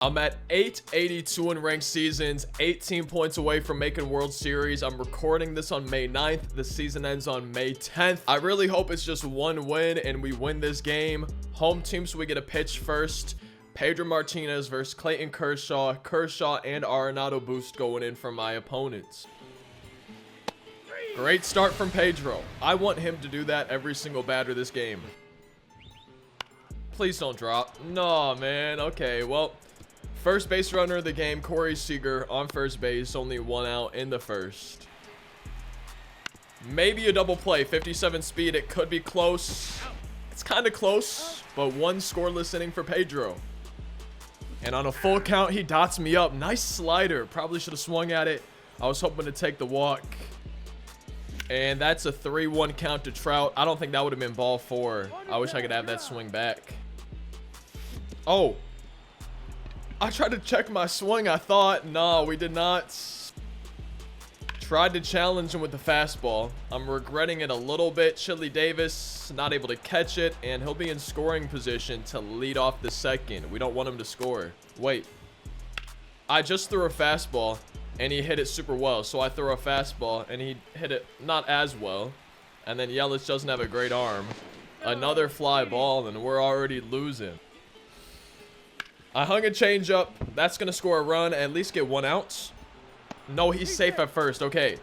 I'm at 882 in ranked seasons, 18 points away from making World Series. I'm recording this on May 9th. The season ends on May 10th. I really hope it's just one win and we win this game. Home team, so we get a pitch first. Pedro Martinez versus Clayton Kershaw. Kershaw and Arenado boost going in for my opponents. Great start from Pedro. I want him to do that every single batter this game. Please don't drop. No, man. Okay, well, first base runner of the game, Corey Seager on first base. Only one out in the first. Maybe a double play. 57 speed. It could be close. It's kind of close, but one scoreless inning for Pedro. And on a full count, he dots me up. Nice slider. Probably should have swung at it. I was hoping to take the walk. And that's a 3-1 count to Trout. I don't think that would have been ball 4. I wish I could have that swing back. Oh. I tried to check my swing, I thought. No, we did not. Tried to challenge him with the fastball. I'm regretting it a little bit. Chili Davis not able to catch it, and he'll be in scoring position to lead off the second. We don't want him to score. Wait. I just threw a fastball, and he hit it super well. So I throw a fastball, and he hit it not as well. And then Yelich doesn't have a great arm. Another fly ball, and we're already losing. I hung a changeup. That's going to score a run, at least get one out. No, he's safe at first. Okay.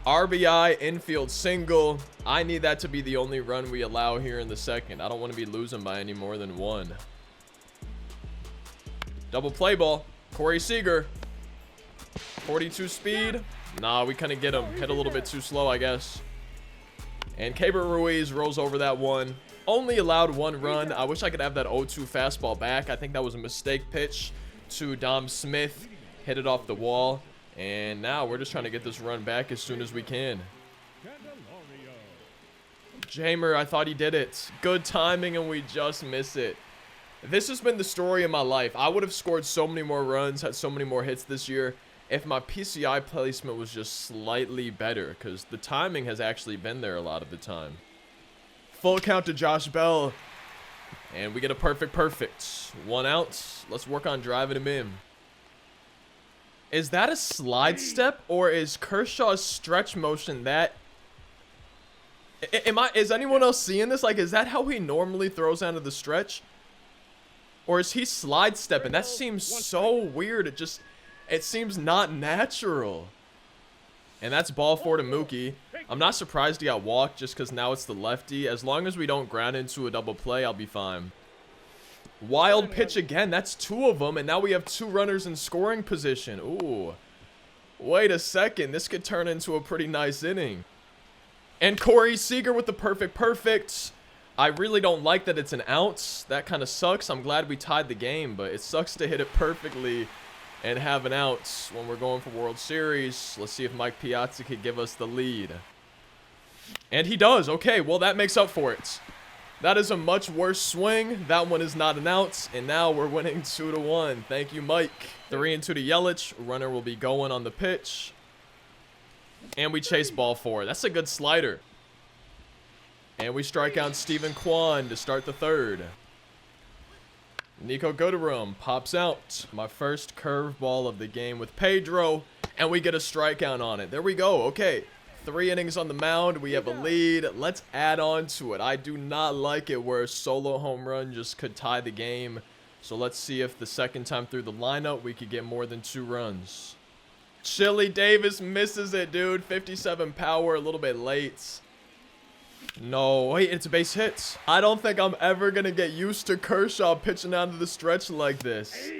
RBI, infield single. I need that to be the only run we allow here in the second. I don't want to be losing by any more than one. Double play ball. Corey Seager. 42 speed. Nah, we couldn't get him. Hit a little bit too slow, I guess. And Keibert Ruiz rolls over that one. Only allowed one run. I wish I could have that 0-2 fastball back. I think that was a mistake pitch to Dom Smith. Hit it off the wall. And now we're just trying to get this run back as soon as we can. Jamer, I thought he did it. Good timing, and we just miss it. This has been the story of my life. I would have scored so many more runs, had so many more hits this year if my PCI placement was just slightly better, because the timing has actually been there a lot of the time. Full count to Josh Bell. And we get a perfect. One out. Let's work on driving him in. Is that a slide step, or is Kershaw's stretch motion that... Is anyone else seeing this? Like, is that how he normally throws out of the stretch? Or is he slide stepping? That seems so weird. It seems not natural. And that's ball 4 to Mookie. I'm not surprised he got walked just because now it's the lefty. As long as we don't ground into a double play, I'll be fine. Wild pitch again. That's 2 of them. And now we have 2 runners in scoring position. Ooh. Wait a second. This could turn into a pretty nice inning. And Corey Seager with the perfect. I really don't like that it's an out. That kind of sucks. I'm glad we tied the game, but it sucks to hit it perfectly and have an out when we're going for World Series. Let's see if Mike Piazza could give us the lead. And he does. Okay, well, that makes up for it. That is a much worse swing. That one is not an out. And now we're winning 2-1. Thank you, Mike. 3-2 to Yelich. Runner will be going on the pitch. And we chase ball 4. That's a good slider. And we strike out Steven Kwan to start the third. Nico Goodrum pops out. My first curveball of the game with Pedro. And we get a strikeout on it. There we go. Okay. 3 innings on the mound. We have a lead. Let's add on to it. I do not like it where a solo home run just could tie the game. So let's see if the second time through the lineup we could get more than 2 runs. Chili Davis misses it, dude. 57 power, a little bit late. No, wait, it's a base hit. I don't think I'm ever going to get used to Kershaw pitching down to the stretch like this.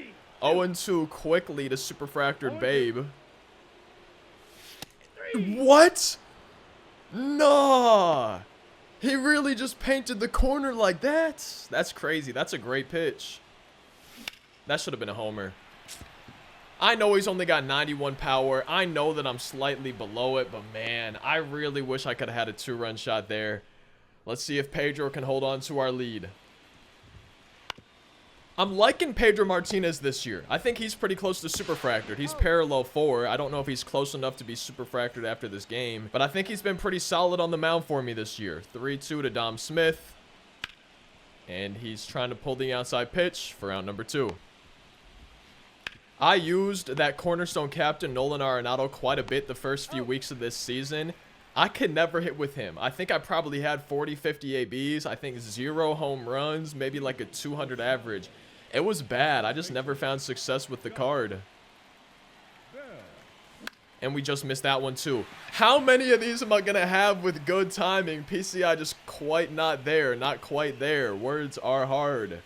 0-2 quickly to Superfractored Babe. What? Nah. He really just painted the corner like that? That's crazy. That's a great pitch. That should have been a homer. I know he's only got 91 power. I know that I'm slightly below it, but man, I really wish I could have had a 2-run shot there. Let's see if Pedro can hold on to our lead. I'm liking Pedro Martinez this year. I think he's pretty close to Superfractored. He's parallel 4. I don't know if he's close enough to be Superfractored after this game, but I think he's been pretty solid on the mound for me this year. 3-2 to Dom Smith. And he's trying to pull the outside pitch for out number 2. I used that cornerstone captain, Nolan Arenado, quite a bit the first few weeks of this season. I could never hit with him. I think I probably had 40, 50 ABs. I think 0 home runs, maybe like a 200 average. It was bad. I just never found success with the card. And we just missed that one too. How many of these am I going to have with good timing? PCI just quite not there. Not quite there. Words are hard.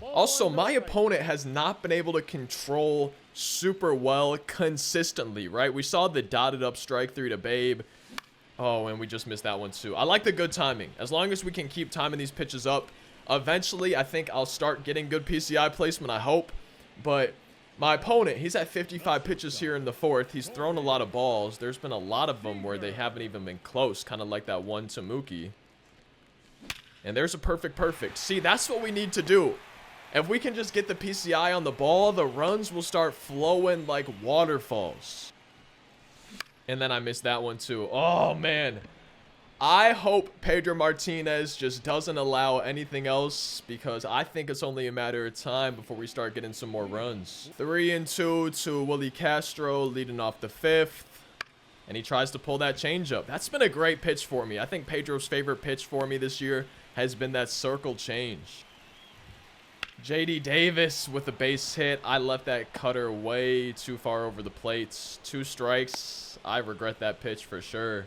Also, my opponent has not been able to control super well consistently, right? We saw the dotted up strike through to Babe. Oh, and we just missed that one too. I like the good timing. As long as we can keep timing these pitches up, eventually I think I'll start getting good PCI placement, I hope. But my opponent, he's at 55 pitches here in the fourth. He's thrown a lot of balls. There's been a lot of them where they haven't even been close, kind of like that one to Mookie. And there's a perfect. See, that's what we need to do. If we can just get the PCI on the ball, the runs will start flowing like waterfalls. And then I missed that one too. Oh, man. I hope Pedro Martinez just doesn't allow anything else, because I think it's only a matter of time before we start getting some more runs. 3-2 to Willie Castro, leading off the fifth. And he tries to pull that changeup. That's been a great pitch for me. I think Pedro's favorite pitch for me this year has been that circle change. JD Davis with a base hit. I left that cutter way too far over the plates. 2 strikes. I regret that pitch for sure.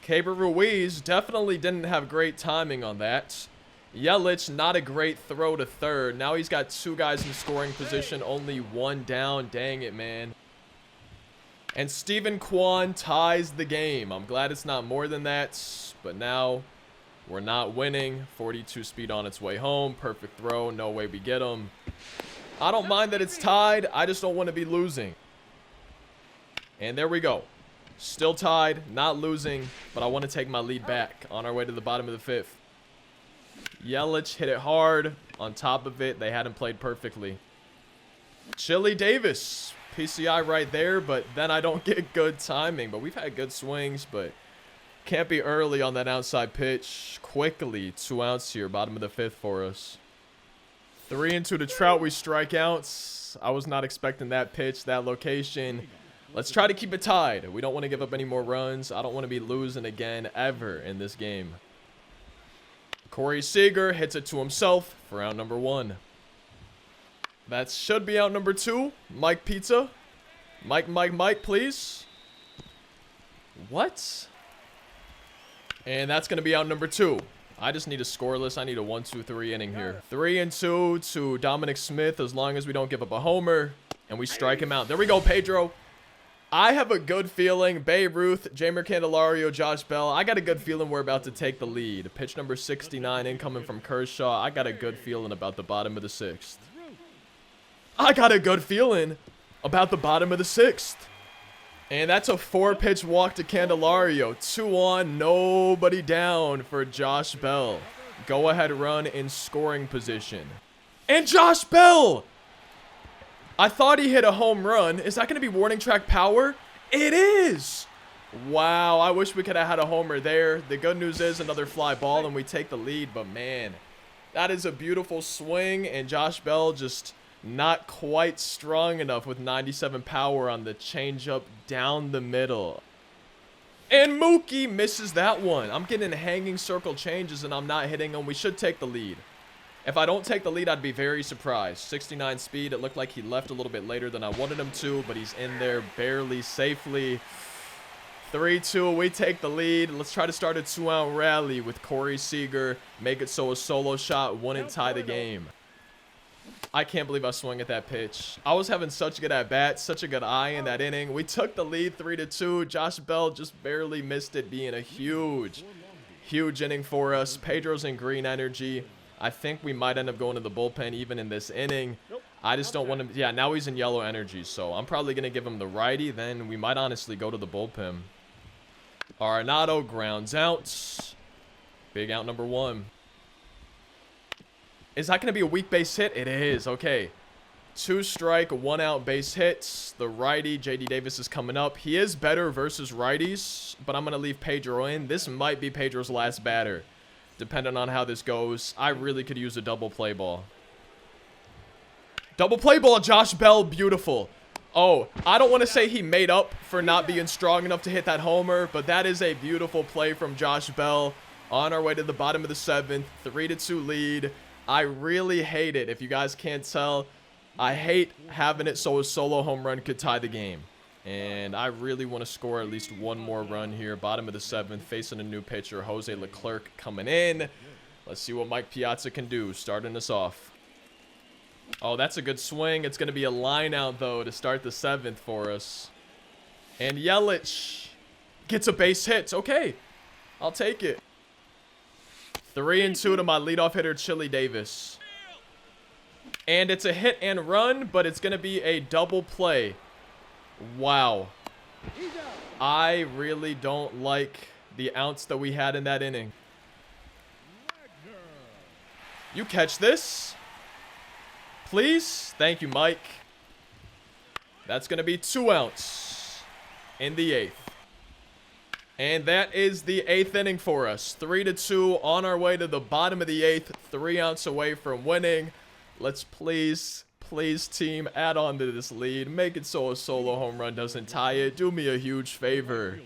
Keibert Ruiz definitely didn't have great timing on that. Yelich, not a great throw to third. Now he's got 2 guys in scoring position, only 1 down. Dang it, man. And Steven Kwan ties the game. I'm glad it's not more than that, but now we're not winning. 42 speed on its way home. Perfect throw. No way we get him. I don't mind that it's tied. I just don't want to be losing. And there we go. Still tied. Not losing. But I want to take my lead back on our way to the bottom of the fifth. Yelich hit it hard. On top of it, they hadn't played perfectly. Chili Davis. PCI right there. But then I don't get good timing. But we've had good swings. But can't be early on that outside pitch. Quickly, 2 outs here, bottom of the fifth for us. 3-2 to Trout. We strike outs. I was not expecting that pitch, that location. Let's try to keep it tied. We don't want to give up any more runs. I don't want to be losing again ever in this game. Corey Seager hits it to himself for out number 1. That should be out number 2. Mike Pizza. Mike, please. What? And that's going to be out number 2. I just need a scoreless. I need a 1-2-3 inning here. 3-2 to Dominic Smith, as long as we don't give up a homer. And we strike him out. There we go, Pedro. I have a good feeling. Babe Ruth, Jeimer Candelario, Josh Bell. I got a good feeling we're about to take the lead. Pitch number 69 incoming from Kershaw. I got a good feeling about the bottom of the 6th. I got a good feeling about the bottom of the 6th. And that's a 4-pitch walk to Candelario. 2 on, nobody down for Josh Bell. Go ahead run in scoring position. And Josh Bell! I thought he hit a home run. Is that going to be warning track power? It is! Wow, I wish we could have had a homer there. The good news is another fly ball and we take the lead. But man, that is a beautiful swing. And Josh Bell just not quite strong enough with 97 power on the changeup down the middle. And Mookie misses that one. I'm getting hanging circle changes and I'm not hitting them. We should take the lead. If I don't take the lead, I'd be very surprised. 69 speed. It looked like he left a little bit later than I wanted him to, but he's in there barely safely. 3-2, we take the lead. Let's try to start a 2-out rally with Corey Seager. Make it so a solo shot wouldn't tie the game. I can't believe I swung at that pitch. I was having such good at-bats, such a good eye in that inning. We took the lead 3-2. Josh Bell just barely missed it, being a huge inning for us. Pedro's in green energy. I think we might end up going to the bullpen even in this inning. I just don't want him. Yeah, now he's in yellow energy, so I'm probably going to give him the righty. Then we might honestly go to the bullpen. Arenado grounds out. Big out number 1. Is that going to be a weak base hit? It is. Okay. 2 strike, 1 out base hits. The righty, JD Davis, is coming up. He is better versus righties, but I'm going to leave Pedro in. This might be Pedro's last batter, depending on how this goes. I really could use a double play ball. Double play ball, Josh Bell, beautiful. Oh, I don't want to say he made up for not being strong enough to hit that homer, but that is a beautiful play from Josh Bell. On our way to the bottom of the 7th, 3-2 lead. I really hate it, if you guys can't tell. I hate having it so a solo home run could tie the game. And I really want to score at least one more run here. Bottom of the 7th, facing a new pitcher, Jose Leclerc coming in. Let's see what Mike Piazza can do, starting us off. Oh, that's a good swing. It's going to be a line out, though, to start the 7th for us. And Yelich gets a base hit. Okay, I'll take it. 3-2 to my leadoff hitter, Chili Davis. And it's a hit and run, but it's going to be a double play. Wow. I really don't like the ounce that we had in that inning. You catch this? Please? Thank you, Mike. That's going to be 2 outs in the 8th. And that is the 8th inning for us. 3-2 on our way to the bottom of the 8th. 3 outs away from winning. Let's please, team, add on to this lead. Make it so a solo home run doesn't tie it. Do me a huge favor.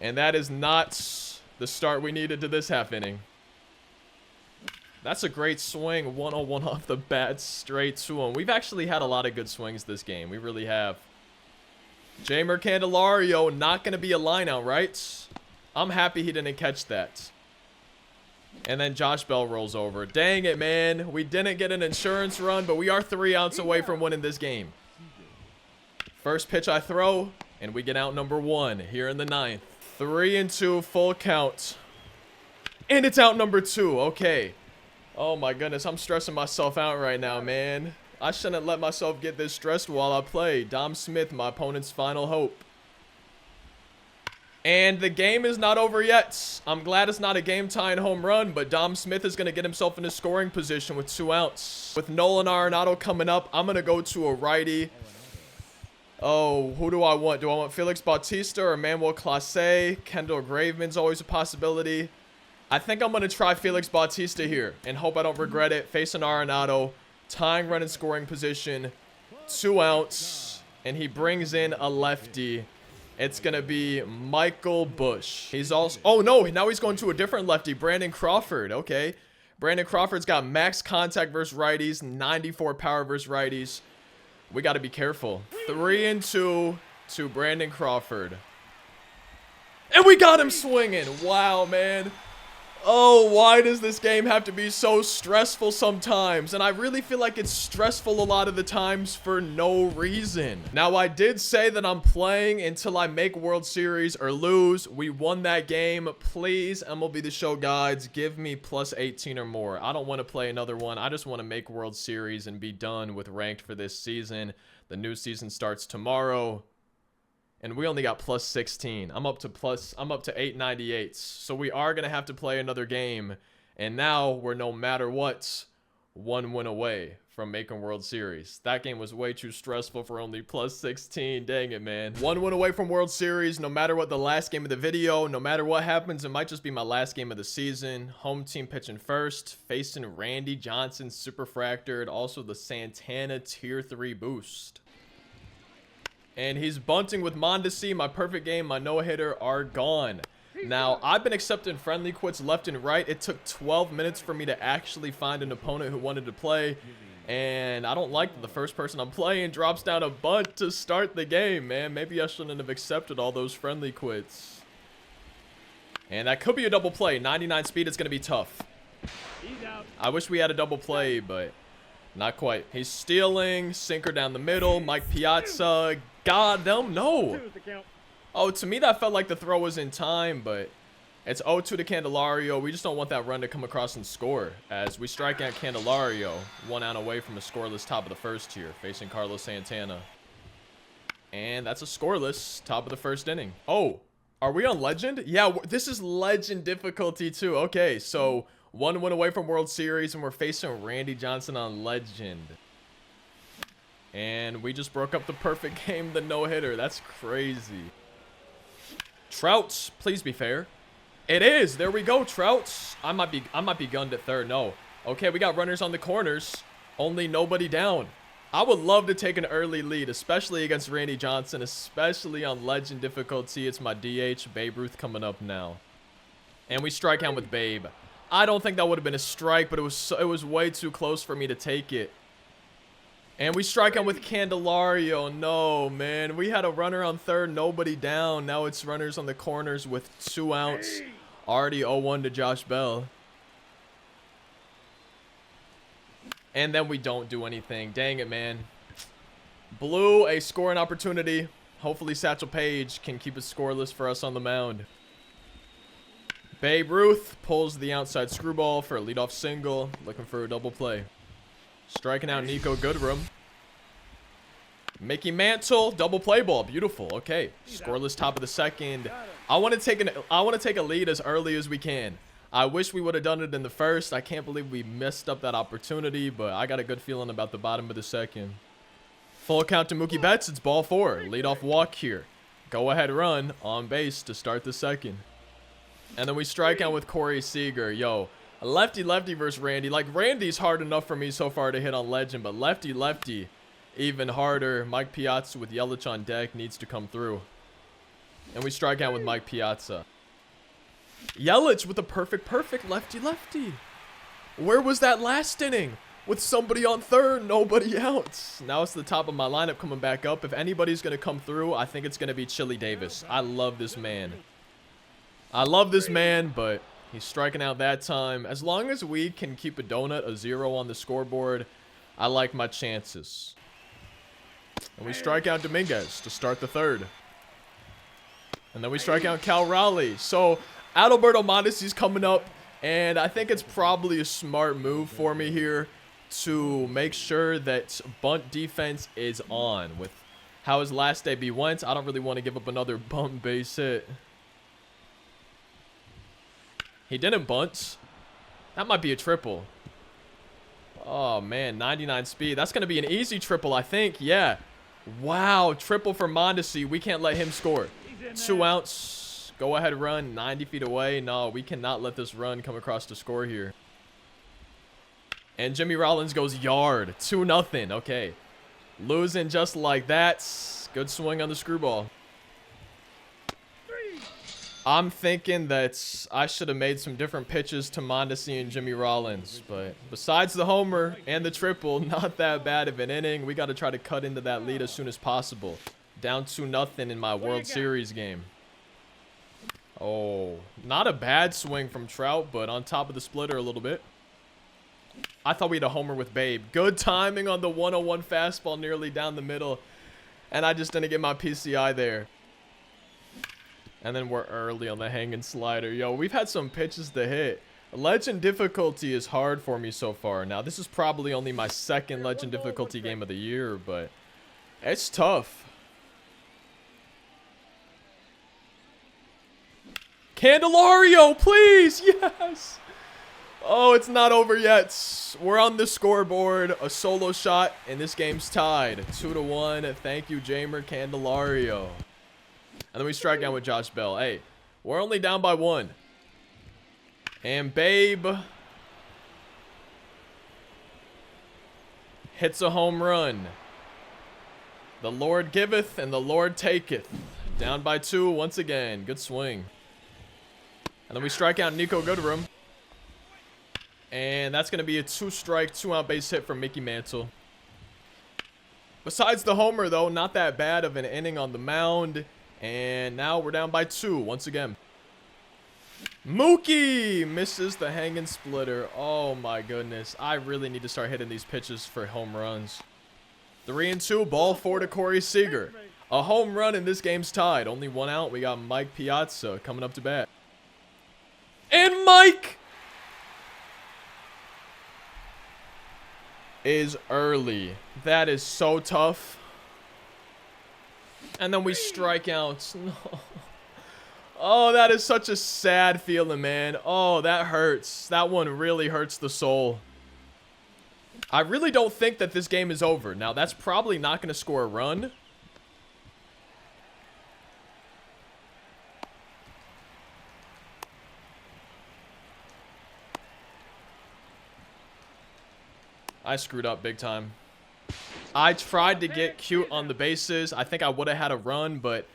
And that is not the start we needed to this half inning. That's a great swing. 101 off the bat, straight to him. We've actually had a lot of good swings this game. We really have. Jeimer Candelario, not going to be a line out, right? I'm happy he didn't catch that. And then Josh Bell rolls over. Dang it, man. We didn't get an insurance run, but we are 3 outs away from winning this game. First pitch I throw, and we get out number 1 here in the 9th. 3-2, full count. And it's out number 2. Okay. Oh, my goodness. I'm stressing myself out right now, man. I shouldn't let myself get this stressed while I play. Dom Smith, my opponent's final hope. And the game is not over yet. I'm glad it's not a game-tying home run, but Dom Smith is going to get himself in a scoring position with 2 outs. With Nolan Arenado coming up, I'm going to go to a righty. Oh, who do I want? Do I want Felix Bautista or Manuel Clase? Kendall Graveman's always a possibility. I think I'm going to try Felix Bautista here and hope I don't regret it. Facing Arenado, tying run in scoring position, 2 outs, and he brings in a lefty. It's going to be Michael Bush. He's also... Oh, no. Now he's going to a different lefty. Brandon Crawford. Okay. Brandon Crawford's got max contact versus righties. 94 power versus righties. We got to be careful. 3-2 to Brandon Crawford. And we got him swinging. Wow, man. Oh, why does this game have to be so stressful sometimes? And I really feel like it's stressful a lot of the times for no reason. Now, I did say that I'm playing until I make World Series or lose. We won that game. Please, MLB The Show guides, give me plus 18 or more. I don't want to play another one. I just want to make World Series and be done with ranked for this season. The new season starts tomorrow. And we only got plus 16. I'm up to 898. So we are going to have to play another game. And now we're no matter what, 1 win away from making World Series. That game was way too stressful for only plus 16. Dang it, man. 1 win away from World Series. No matter what the last game of the video, no matter what happens, it might just be my last game of the season. Home team pitching first. Facing Randy Johnson, super fractured. Also the Santana tier 3 boost. And he's bunting with Mondesi. My perfect game, my no-hitter are gone. Now, I've been accepting friendly quits left and right. It took 12 minutes for me to actually find an opponent who wanted to play. And I don't like that the first person I'm playing drops down a bunt to start the game, man. Maybe I shouldn't have accepted all those friendly quits. And that could be a double play. 99 speed is going to be tough. I wish we had a double play, but not quite. He's stealing. Sinker down the middle. Mike Piazza. God damn, no. Oh, to me, that felt like the throw was in time, but it's 0-2 to Candelario. We just don't want that run to come across and score, as we strike out Candelario, 1 out away from a scoreless top of the first here, facing Carlos Santana. And that's a scoreless top of the first inning. Oh, are we on Legend? Yeah, this is Legend difficulty, too. Okay, so 1 win away from World Series, and we're facing Randy Johnson on Legend. And we just broke up the perfect game, the no-hitter. That's crazy. Trout, please be fair. It is. There we go, Trout. I might be gunned at third. No. Okay, we got runners on the corners. Only nobody down. I would love to take an early lead, especially against Randy Johnson, especially on legend difficulty. It's my DH, Babe Ruth, coming up now. And we strike out with Babe. I don't think that would have been a strike, but it was way too close for me to take it. And we strike out with Candelario. No, man. We had a runner on third, nobody down. Now it's runners on the corners with 2 outs. Already 0-1 to Josh Bell. And then we don't do anything. Dang it, man. Blue, a scoring opportunity. Hopefully Satchel Paige can keep it scoreless for us on the mound. Babe Ruth pulls the outside screwball for a leadoff single. Looking for a double play. Striking out Nico Goodrum. Mickey Mantle, double play ball. Beautiful. Okay. Scoreless top of the second. I want to take a lead as early as we can. I wish we would have done it in the first. I can't believe we messed up that opportunity, but I got a good feeling about the bottom of the second. Full count to Mookie Betts. It's ball 4. Leadoff walk here. Go ahead run on base to start the second. And then we strike out with Corey Seager. Yo, lefty-lefty versus Randy. Like, Randy's hard enough for me so far to hit on legend, but lefty-lefty even harder. Mike Piazza with Yelich on deck needs to come through. And we strike out with Mike Piazza. Yelich with a perfect lefty-lefty. Where was that last inning? With somebody on third, nobody out. Now it's the top of my lineup coming back up. If anybody's going to come through, I think it's going to be Chili Davis. I love this man. But he's striking out that time. As long as we can keep a donut, a 0 on the scoreboard, I like my chances. And we strike out Dominguez to start the third. And then we strike out Cal Raleigh. So Adalberto Mondesi's coming up, and I think it's probably a smart move for me here to make sure that bunt defense is on. With how his last debut went, I don't really want to give up another bunt base hit. He didn't bunt. That might be a triple. Oh, man, 99 speed. That's going to be an easy triple, I think. Yeah. Wow, triple for Mondesi. We can't let him score. 2 outs. Go ahead run 90 feet away. No, we cannot let this run come across to score here. And Jimmy Rollins goes yard. 2-0. Okay. Losing just like that. Good swing on the screwball. I'm thinking that I should have made some different pitches to Mondesi and Jimmy Rollins. But besides the homer and the triple, not that bad of an inning. We got to try to cut into that lead as soon as possible. Down 2-0 in my World Series game. Oh, not a bad swing from Trout, but on top of the splitter a little bit. I thought we had a homer with Babe. Good timing on the 101 fastball nearly down the middle. And I just didn't get my PCI there. And then we're early on the hanging slider. Yo, we've had some pitches to hit. Legend difficulty is hard for me so far. Now, this is probably only my second legend difficulty game of the year, but it's tough. Candelario, please! Yes! Oh, it's not over yet. We're on the scoreboard. A solo shot, and this game's tied. 2-1. Thank you, Jamer Candelario. And then we strike out with Josh Bell. Hey, we're only down by 1. And Babe hits a home run. The Lord giveth and the Lord taketh. Down by 2 once again. Good swing. And then we strike out Nico Goodrum. And that's going to be a 2-strike, 2-out base hit from Mickey Mantle. Besides the homer, though, not that bad of an inning on the mound. And now we're down by 2 once again. Mookie misses the hanging splitter. Oh, my goodness. I really need to start hitting these pitches for home runs. 3-2, ball 4 to Corey Seager. A home run and this game's tied. Only 1 out. We got Mike Piazza coming up to bat. And Mike is early. That is so tough. And then we strike out. No. Oh, that is such a sad feeling, man. Oh, that hurts. That one really hurts the soul. I really don't think that this game is over. Now, that's probably not going to score a run. I screwed up big time. I tried to get cute on the bases. I think I would have had a run, but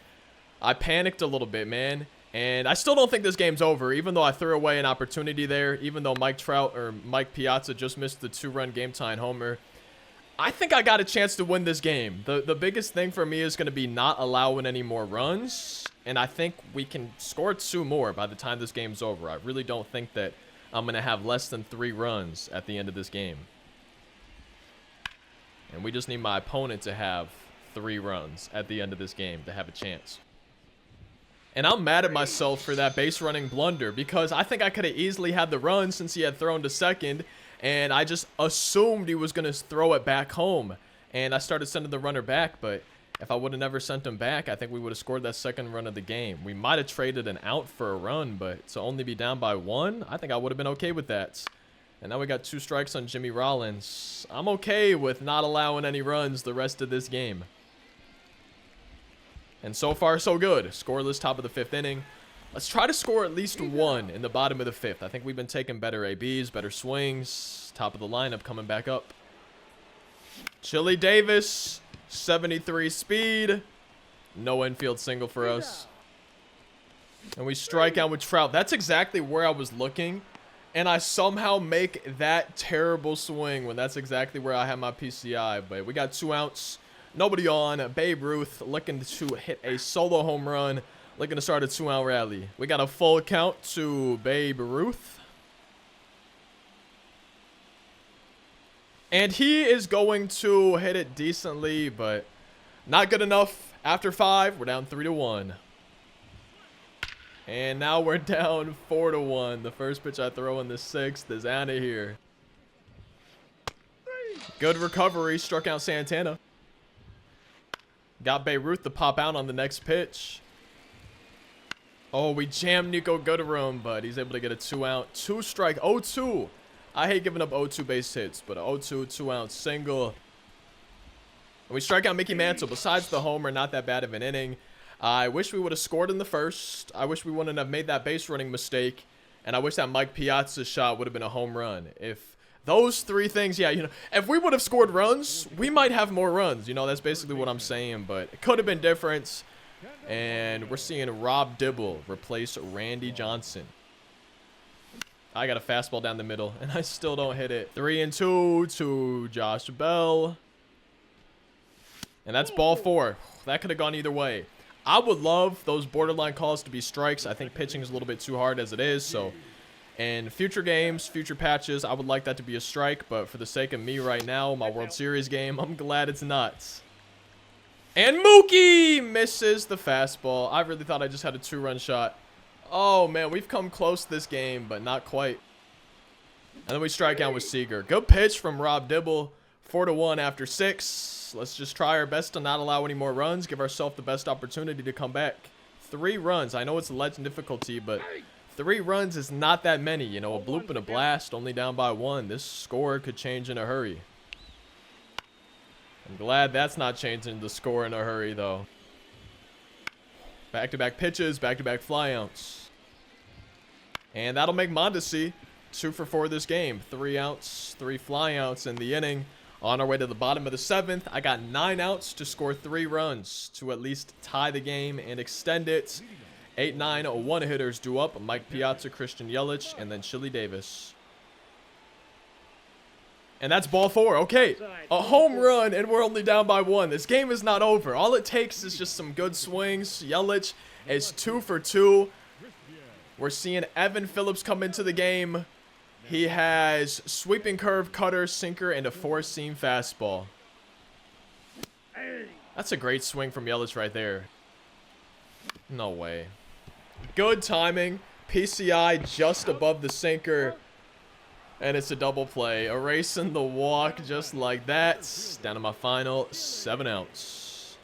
I panicked a little bit, man. And I still don't think this game's over, even though I threw away an opportunity there, even though Mike Piazza just missed the 2-run game-tying homer. I think I got a chance to win this game. The biggest thing for me is going to be not allowing any more runs, and I think we can score 2 more by the time this game's over. I really don't think that I'm going to have less than 3 runs at the end of this game. And we just need my opponent to have 3 runs at the end of this game to have a chance. And I'm mad at myself for that base running blunder because I think I could have easily had the run since he had thrown to second. And I just assumed he was going to throw it back home. And I started sending the runner back. But if I would have never sent him back, I think we would have scored that second run of the game. We might have traded an out for a run. But to only be down by 1, I think I would have been okay with that. And now we got 2 strikes on Jimmy Rollins. I'm okay with not allowing any runs the rest of this game. And so far, so good. Scoreless top of the 5th inning. Let's try to score at least 1 in the bottom of the 5th. I think we've been taking better ABs, better swings. Top of the lineup coming back up. Chili Davis, 73 speed. No infield single for us. And we strike out with Trout. That's exactly where I was looking. And I somehow make that terrible swing when that's exactly where I have my PCI. But we got 2 outs. Nobody on. Babe Ruth looking to hit a solo home run. Looking to start a 2-out rally. We got a full count to Babe Ruth. And he is going to hit it decently, but not good enough. After 5, we're down 3-1. And now we're down 4-1. The first pitch I throw in the 6th is out of here. Good recovery. Struck out Santana. Got Beirut to pop out on the next pitch. Oh, we jammed Nico Gooderum, but he's able to get a 2-out. 2-strike. 0-2. I hate giving up 0-2 base hits, but 0-2, 2-out single. And we strike out Mickey Mantle. Besides the homer, not that bad of an inning. I wish we would have scored in the first. I wish we wouldn't have made that base running mistake. And I wish that Mike Piazza shot would have been a home run. If those 3 things, yeah, you know, if we would have scored runs, we might have more runs. You know, that's basically what I'm saying. But it could have been different. And we're seeing Rob Dibble replace Randy Johnson. I got a fastball down the middle, and I still don't hit it. 3-2 to Josh Bell. And that's ball 4. That could have gone either way. I would love those borderline calls to be strikes. I think pitching is a little bit too hard as it is. So in future games, future patches, I would like that to be a strike. But for the sake of me right now, my World Series game, I'm glad it's not. And Mookie misses the fastball. I really thought I just had a 2-run shot. Oh, man, we've come close this game, but not quite. And then we strike out with Seager. Good pitch from Rob Dibble. 4-1 after 6. Let's just try our best to not allow any more runs. Give ourselves the best opportunity to come back. 3 runs. I know it's a legend difficulty, but 3 runs is not that many. You know, a bloop and a blast, only down by 1. This score could change in a hurry. I'm glad that's not changing the score in a hurry, though. Back-to-back pitches, back-to-back flyouts. And that'll make Mondesi 2 for 4 this game. 3 outs, 3 flyouts in the inning. On our way to the bottom of the 7th, I got 9 outs to score 3 runs to at least tie the game and extend it. 8-9 one-hitters due up. Mike Piazza, Christian Yelich, and then Chili Davis. And that's ball 4. Okay, a home run, and we're only down by 1. This game is not over. All it takes is just some good swings. Yelich is 2 for 2. We're seeing Evan Phillips come into the game. He has sweeping curve, cutter, sinker, and a 4-seam fastball. That's a great swing from Yelich right there. No way. Good timing. PCI just above the sinker. And it's a double play. Erasing the walk just like that. Down to my final 7 outs.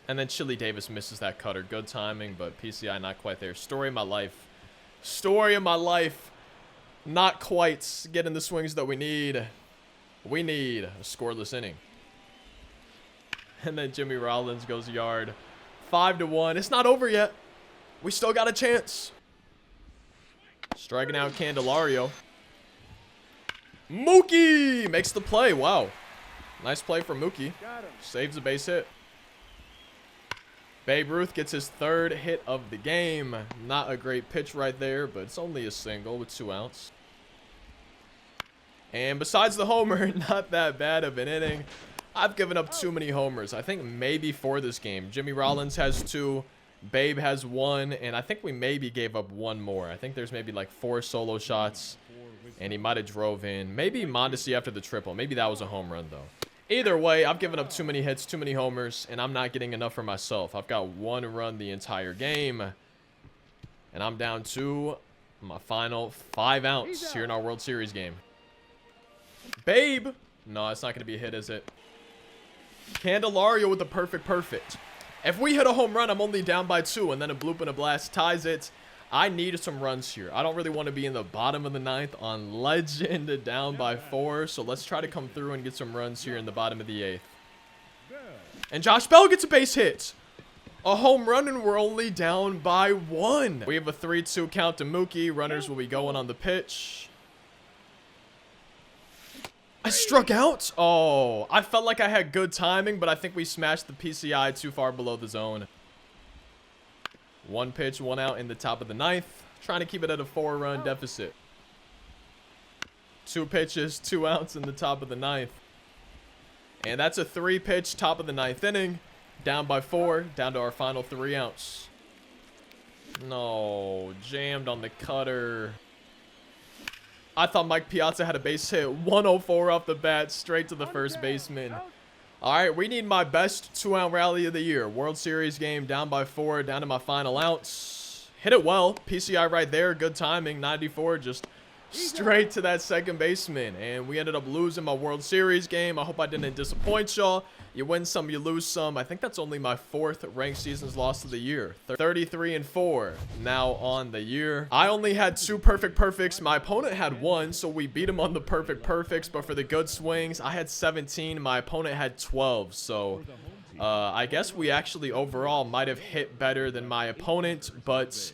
And then Chili Davis misses that cutter. Good timing, but PCI not quite there. Story of my life. Story of my life. Not quite getting the swings that we need. We need a scoreless inning. And then Jimmy Rollins goes yard. 5-1. It's not over yet. We still got a chance. Striking out Candelario. Mookie makes the play. Wow. Nice play from Mookie. Saves a base hit. Babe Ruth gets his 3rd hit of the game. Not a great pitch right there, but it's only a single with 2 outs. And besides the homer, not that bad of an inning. I've given up too many homers. I think maybe for this game. Jimmy Rollins has 2. Babe has 1. And I think we maybe gave up 1 more. I think there's maybe like 4 solo shots. And he might have drove in. Maybe Mondesi after the triple. Maybe that was a home run, though. Either way, I've given up too many hits, too many homers. And I'm not getting enough for myself. I've got 1 run the entire game. And I'm down to my final 5 outs here in our World Series game. Babe. No, it's not going to be a hit, is it? Candelario with the perfect. If we hit a home run, I'm only down by 2. And then a bloop and a blast ties it. I need some runs here. I don't really want to be in the bottom of the 9th on Legend down by 4. So let's try to come through and get some runs here in the bottom of the 8th. And Josh Bell gets a base hit. A home run, and we're only down by 1. We have a 3-2 count to Mookie. Runners will be going on the pitch. I struck out. Oh, I felt like I had good timing, but I think we smashed the PCI too far below the zone. 1 pitch, 1 out in the top of the 9th. Trying to keep it at a 4-run deficit. 2 pitches, 2 outs in the top of the 9th. And that's a 3-pitch top of the 9th inning. Down by 4, down to our final 3 outs. No, jammed on the cutter. I thought Mike Piazza had a base hit. 104 off the bat, straight to the first baseman. All right, we need my best 2-out rally of the year. World Series game, down by 4, down to my final outs. Hit it well. PCI right there, good timing. 94, just straight to that second baseman. And we ended up losing my World Series game. I hope I didn't disappoint y'all. You win some, you lose some. I think that's only my 4th ranked seasons loss of the year. 33-4 now on the year. I only had 2 perfects. My opponent had 1, so we beat him on the perfects. But for the good swings, I had 17. My opponent had 12. So I guess we actually overall might have hit better than my opponent, but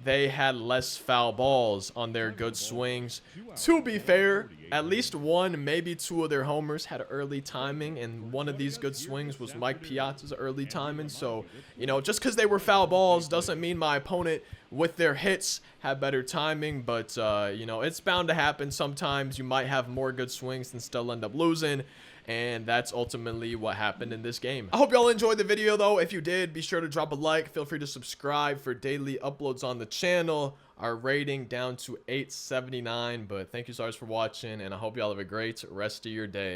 they had less foul balls on their good swings. To be fair, at least 1, maybe 2 of their homers had early timing, and one of these good swings was Mike Piazza's early timing. So, you know, just because they were foul balls doesn't mean my opponent with their hits had better timing. But, you know, it's bound to happen sometimes. You might have more good swings and still end up losing. And that's ultimately what happened in this game. I hope y'all enjoyed the video, though. If you did, be sure to drop a like. Feel free to subscribe for daily uploads on the channel. Our rating down to 879. But thank you so much for watching, and I hope y'all have a great rest of your day.